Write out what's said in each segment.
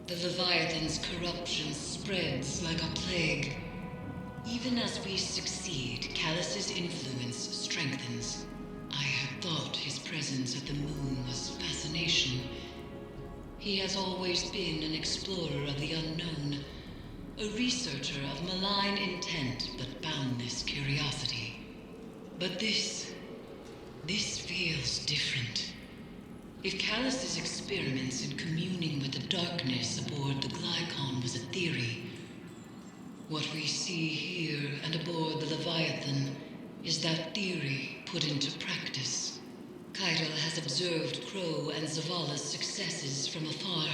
The Leviathan's corruption spreads like a plague. Even as we succeed, Callus's influence strengthens. I had thought his presence at the moon was fascination. He has always been an explorer of the unknown, a researcher of malign intent but boundless curiosity. But this feels different. If Callus's experiments in communing with the darkness aboard the Glykon was a theory, what we see here and aboard the Leviathan is that theory put into practice. H.E.L.M has observed Crow and Zavala's successes from afar.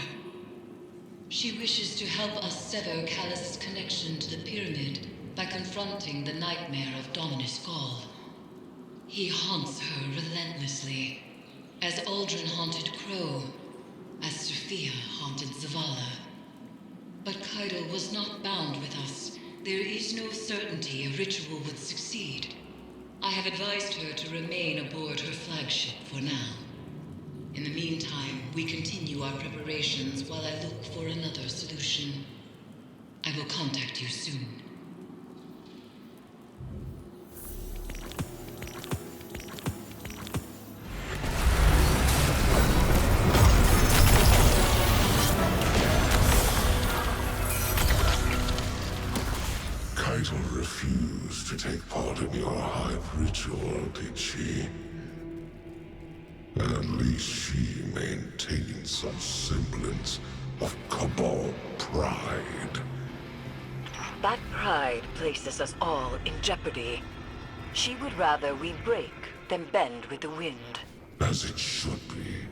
She wishes to help us sever Callus's connection to the pyramid by confronting the nightmare of Dominus Gaul. He haunts her relentlessly, as Aldrin haunted Crow, as Sophia haunted Zavala. But H.E.L.M was not bound with us. There is no certainty a ritual would succeed. I have advised her to remain aboard her flagship for now. In the meantime, we continue our preparations while I look for another solution. I will contact you soon. H.E.L.M refused to take part in your hive ritual, did she? At least she maintained some semblance of Cabal pride. That pride places us all in jeopardy. She would rather we break than bend with the wind. As it should be.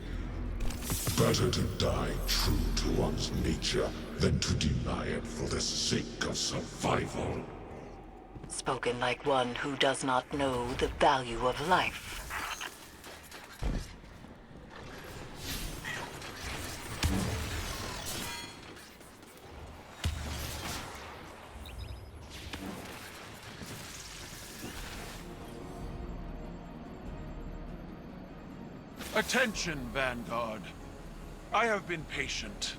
Better to die true to one's nature than to deny it for the sake of survival. Spoken like one who does not know the value of life. Attention, Vanguard. I have been patient.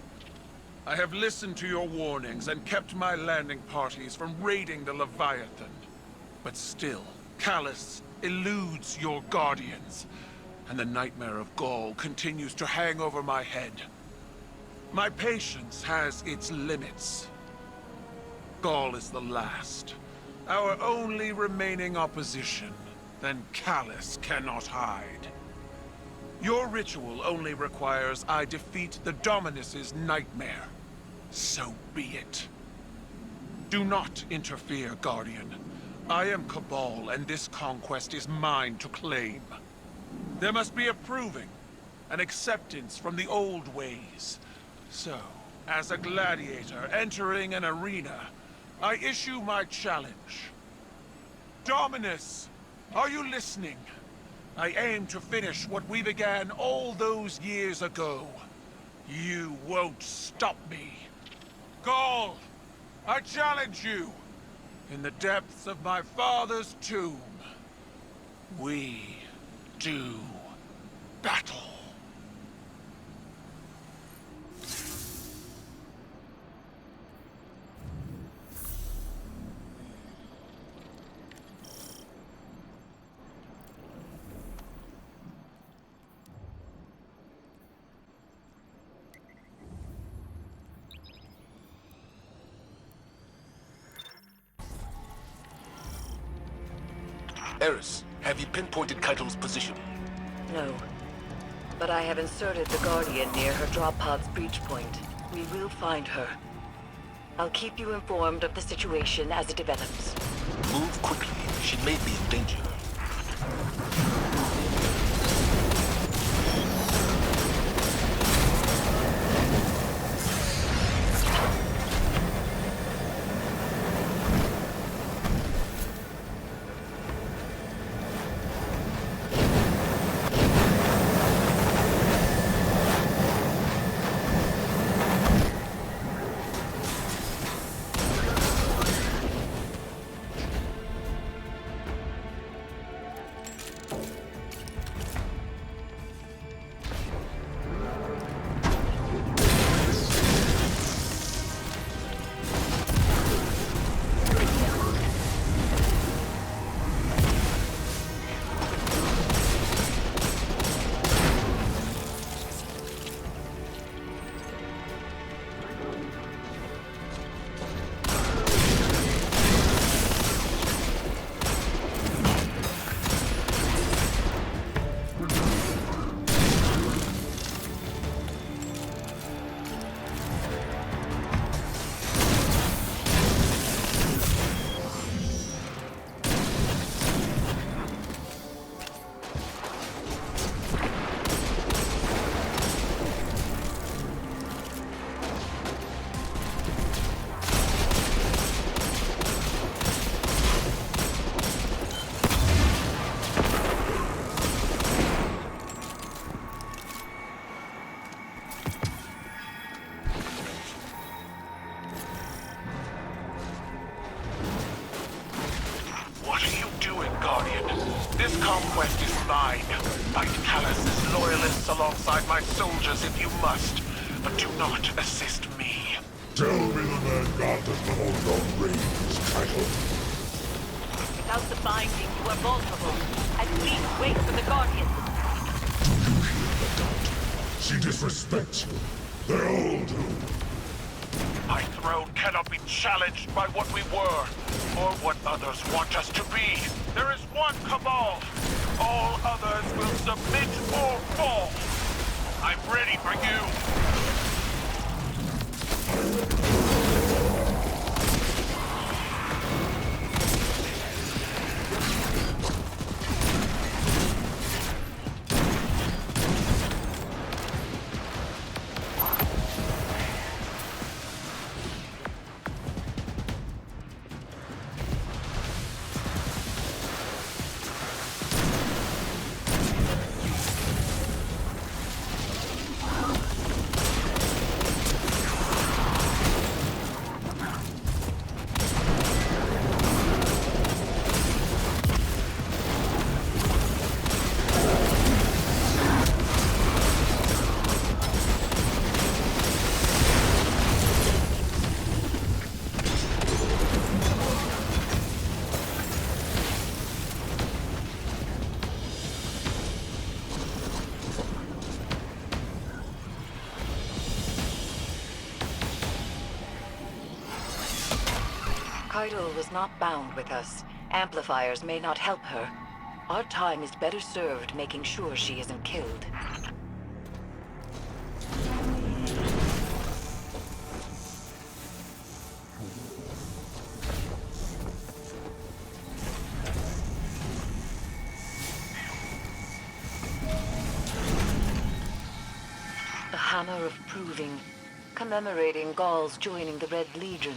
I have listened to your warnings and kept my landing parties from raiding the Leviathan. But still, Callus eludes your guardians, and the nightmare of Gaul continues to hang over my head. My patience has its limits. Gaul is the last, our only remaining opposition. Then Callus cannot hide. Your ritual only requires I defeat the Dominus's nightmare. So be it. Do not interfere, Guardian. I am Cabal, and this conquest is mine to claim. There must be a proving, an acceptance from the old ways. So, as a gladiator entering an arena, I issue my challenge. Dominus, are you listening? I aim to finish what we began all those years ago. You won't stop me. Gaul, I challenge you. In the depths of my father's tomb, we do battle. Eris, have you pinpointed H.E.L.M's position? No. But I have inserted the Guardian near her drop pod's breach point. We will find her. I'll keep you informed of the situation as it develops. Move quickly. She may be in danger. Fight Callus' loyalists alongside my soldiers if you must, but do not assist me. Tell me the Vanguard does not hold your reins, Keitel. Without the binding, you are vulnerable. At least wait for the Guardian. Do you hear the doubt? She disrespects you. They all do. My throne cannot be challenged by what we were, or what others want us to be. There is one Cabal. All others will submit or fall. I'm ready for you. Keitel was not bound with us. Amplifiers may not help her. Our time is better served making sure she isn't killed. The Hammer of Proving, commemorating Gauls joining the Red Legion.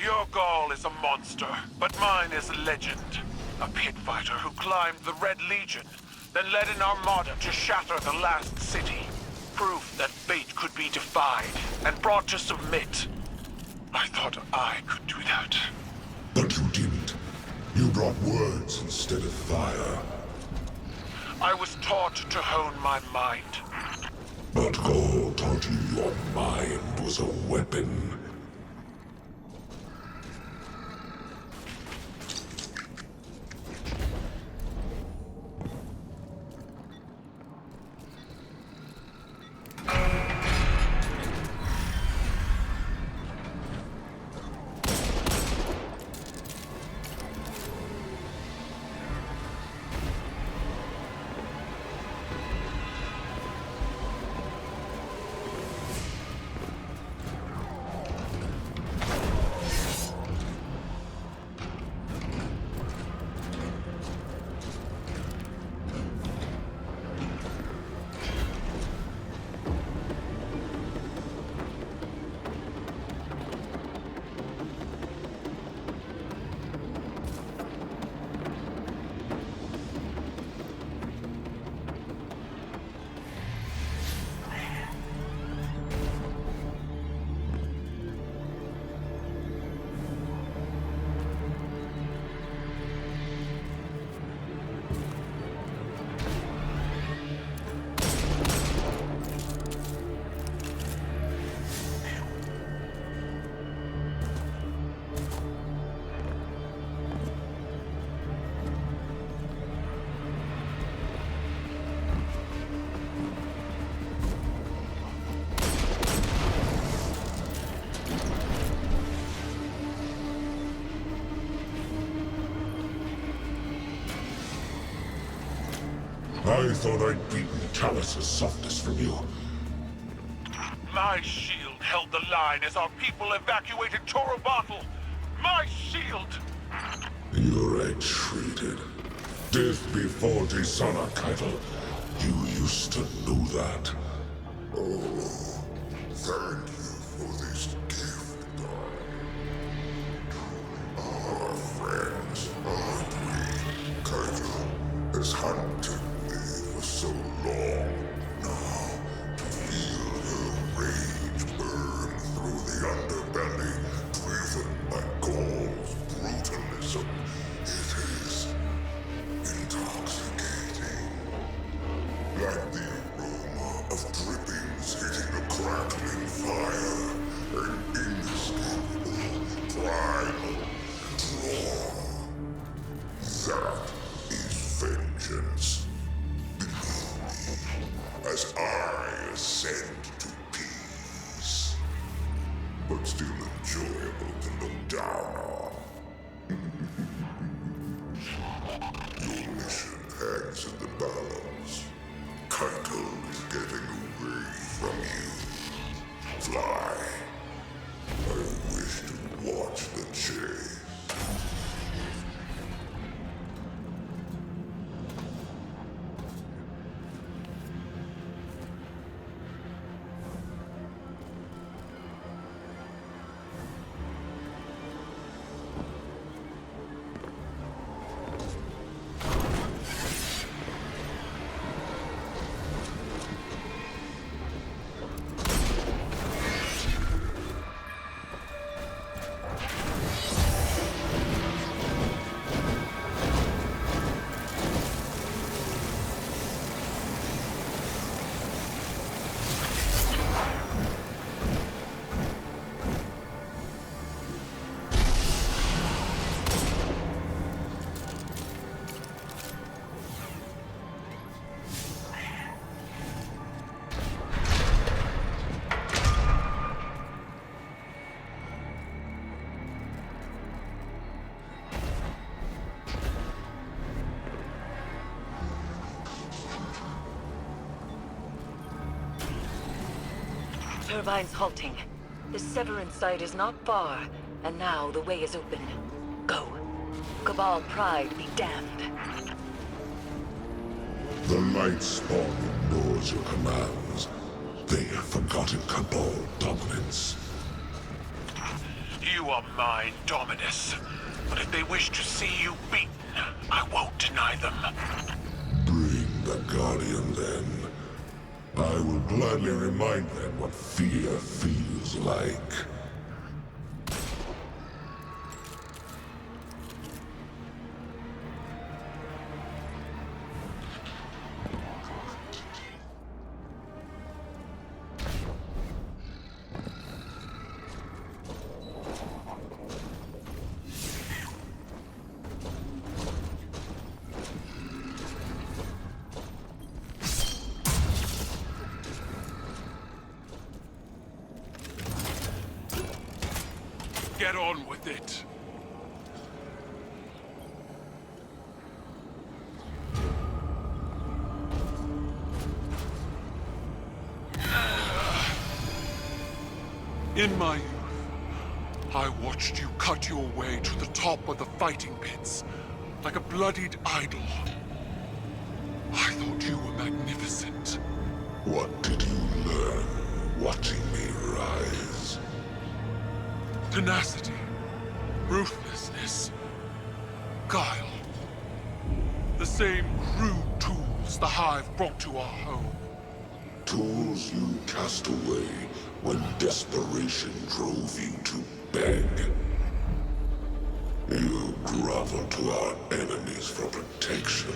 Your Gaul is a monster, but mine is a legend. A pit fighter who climbed the Red Legion, then led an armada to shatter the last city. Proof that fate could be defied, and brought to submit. I thought I could do that. But you didn't. You brought words instead of fire. I was taught to hone my mind. But Gaul taught you your mind was a weapon. I thought I'd beaten Callus' softness from you. My shield held the line as our people evacuated Torobatl. My shield! You retreated. Death before dishonor, Keitel. You used to know that. Oh, thank you for this gift, darling. Our friends, aren't we? Keitel has hunted me for so long now. To feel her rage burn through the underbelly, driven by Gaul's brutalism. It is intoxicating. of drippings hitting a crackling fire, an inescapable primal draw. That is vengeance. Believe me, as I ascend to peace. But still enjoyable to look down on. Your mission hangs in the balance. Kaito is getting away from you. Fly. I wish to watch the chase. Turbines halting. The Sever site is not far, and now the way is open. Go. Cabal pride be damned. The light spawn ignores your commands. They have forgotten Cabal dominance. You are mine, Dominus. But if they wish to see you beaten, I won't deny them. Bring the Guardian then. I will gladly remind them what fear feels like. Get on with it. In my youth, I watched you cut your way to the top of the fighting pits, like a bloodied idol. I thought you were magnificent. What did you learn watching me rise? Tenacity, ruthlessness, guile. The same crude tools the Hive brought to our home. Tools you cast away when desperation drove you to beg. You grovel to our enemies for protection,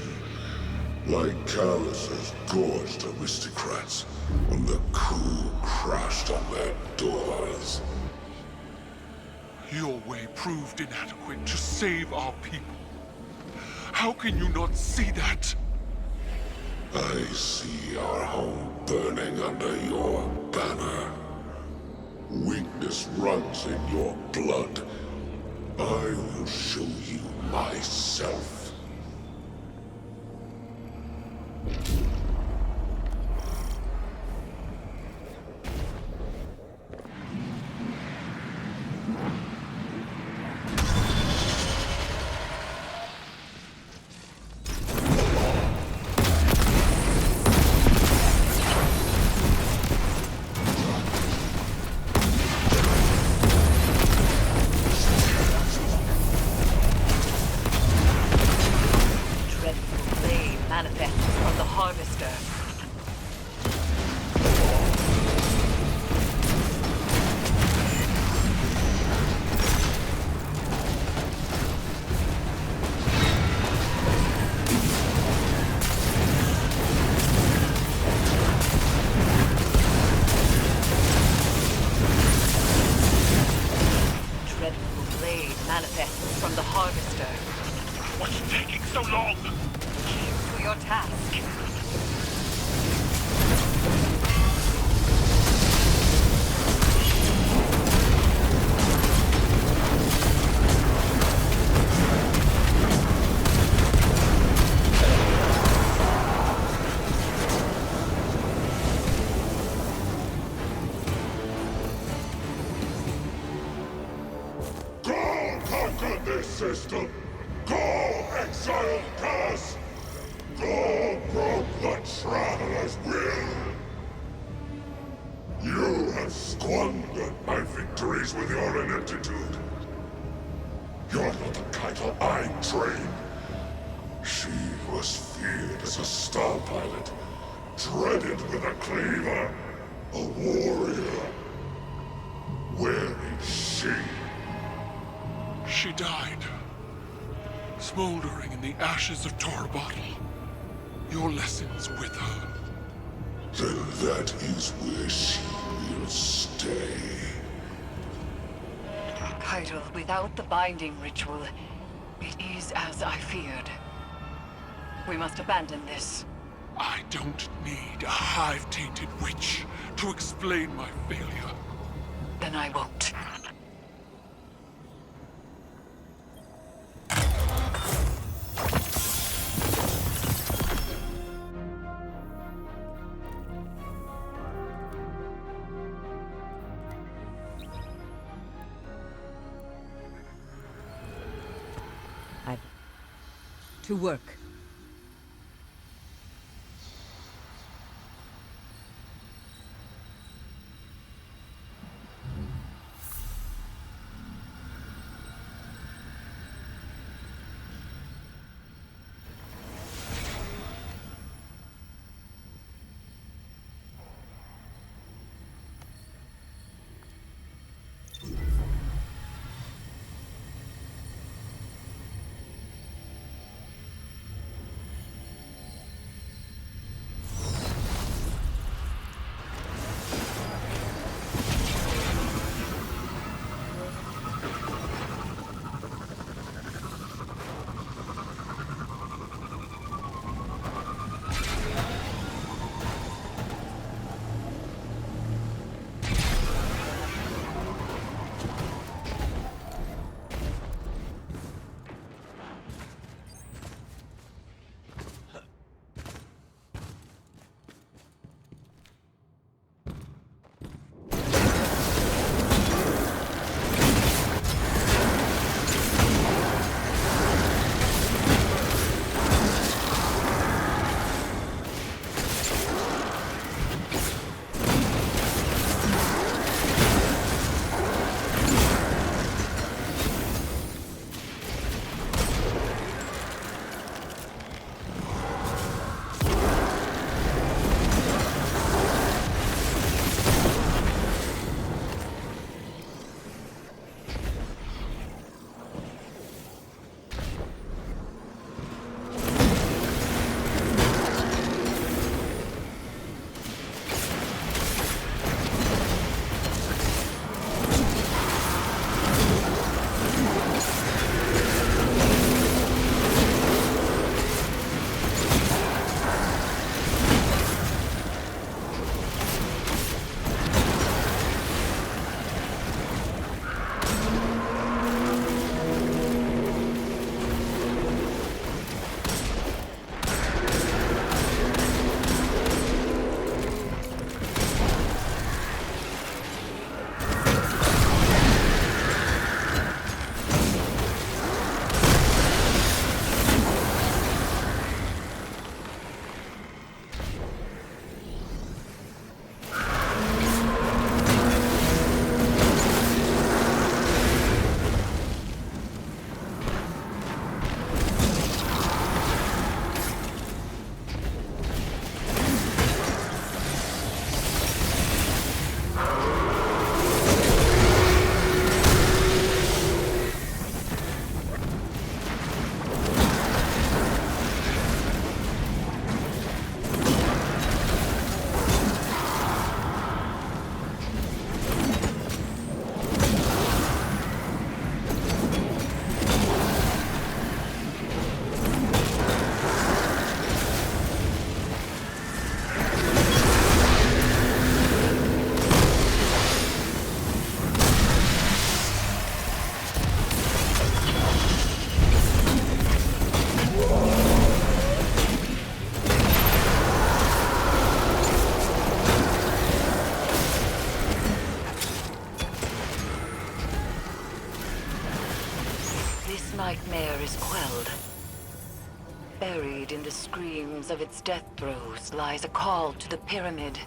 like Callus's gorged aristocrats when the coup crashed on their doors. Your way proved inadequate to save our people. How can you not see that? I see our home burning under your banner. Weakness runs in your blood. I will show you myself. this system! Go, exiled Gus! Go broke the Traveler's will! You have squandered my victories with your ineptitude. You're not the Keitel I trained. She was feared as a star pilot, dreaded with a cleaver, a warrior. Where is she? She died, smoldering in the ashes of Torabottle. Your lessons with her. Then that is where she will stay. Keitel, without the binding ritual, it is as I feared. We must abandon this. I don't need a hive-tainted witch to explain my failure. Then I won't. To work. Buried in the screams of its death throes lies a call to the pyramid.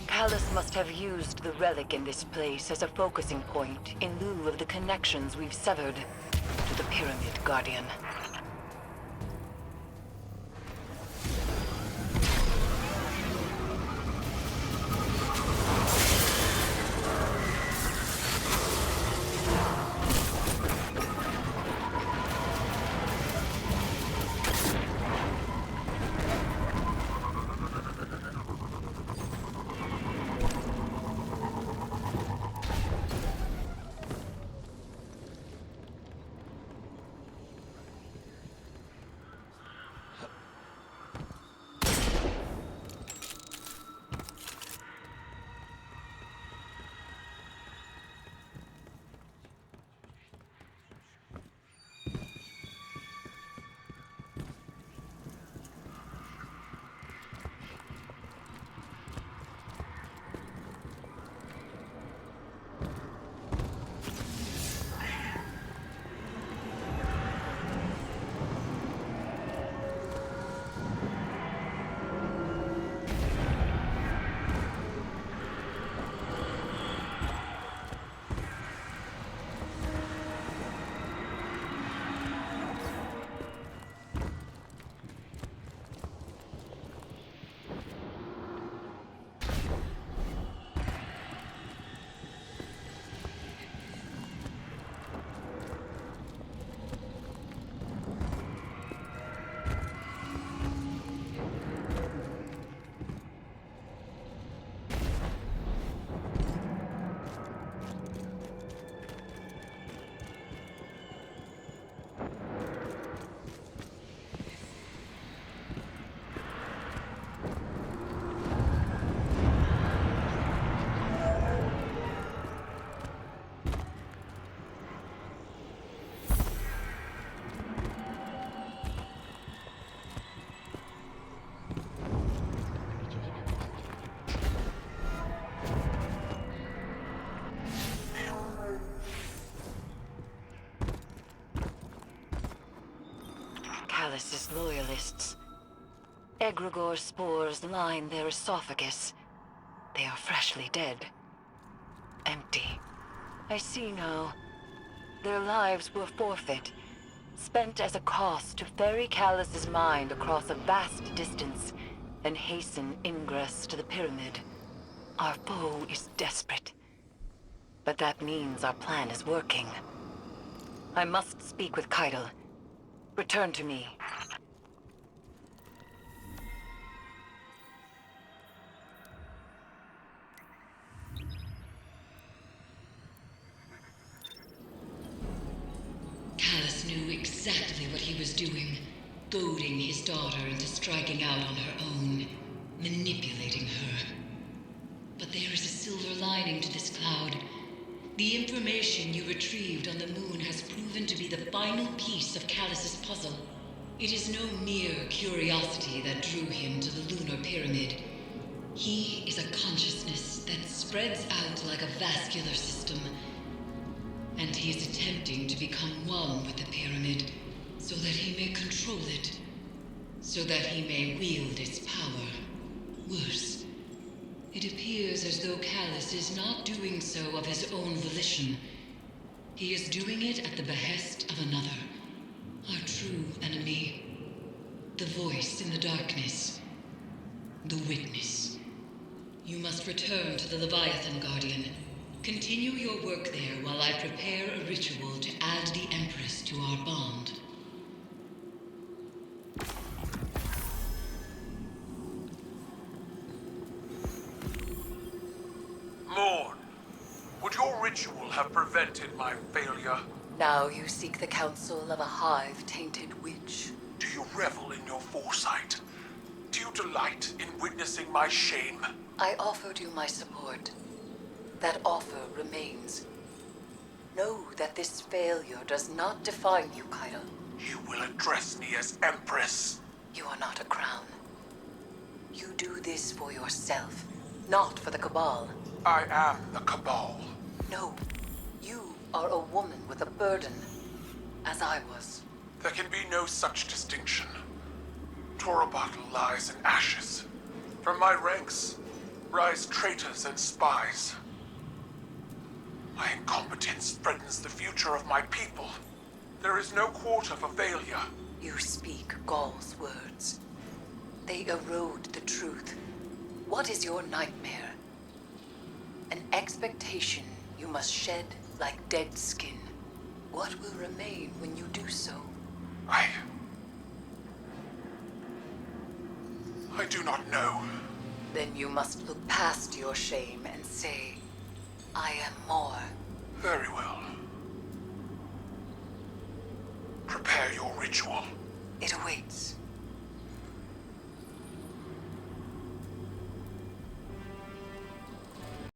Callus must have used the relic in this place as a focusing point in lieu of the connections we've severed to the Pyramid Guardian. Callus's loyalists. Egregore spores line their esophagus. They are freshly dead. Empty. I see now. Their lives were forfeit, spent as a cost to ferry Callus's mind across a vast distance and hasten ingress to the pyramid. Our foe is desperate. But that means our plan is working. I must speak with H.E.L.M. Return to me. Callus knew exactly what he was doing, goading his daughter into striking out on her own, manipulating her. But there is a silver lining to this cloud. The information you retrieved on the moon has proven to be the final piece of Callus's puzzle. It is no mere curiosity that drew him to the lunar pyramid. He is a consciousness that spreads out like a vascular system. And he is attempting to become one with the pyramid, so that he may control it. So that he may wield its power. Worse, it appears as though Callus is not doing so of his own volition. He is doing it at the behest of another, our true enemy. The voice in the darkness. The witness. You must return to the Leviathan Guardian. Continue your work there while I prepare a ritual to add the Empress to our bond. Morn, would your ritual have prevented my failure? Now you seek the counsel of a hive-tainted witch. Do you revel in your foresight? Do you delight in witnessing my shame? I offered you my support. That offer remains. Know that this failure does not define you, H.E.L.M. You will address me as Empress. You are not a crown. You do this for yourself, not for the Cabal. I am the Cabal. No, you are a woman with a burden, as I was. There can be no such distinction. To Torobatl lies in ashes. From my ranks rise traitors and spies. My incompetence threatens the future of my people. There is no quarter for failure. You speak Gaul's words. They erode the truth. What is your nightmare? An expectation you must shed like dead skin. What will remain when you do so? I do not know. Then you must look past your shame and say, I am more. Very well. Prepare your ritual. It awaits.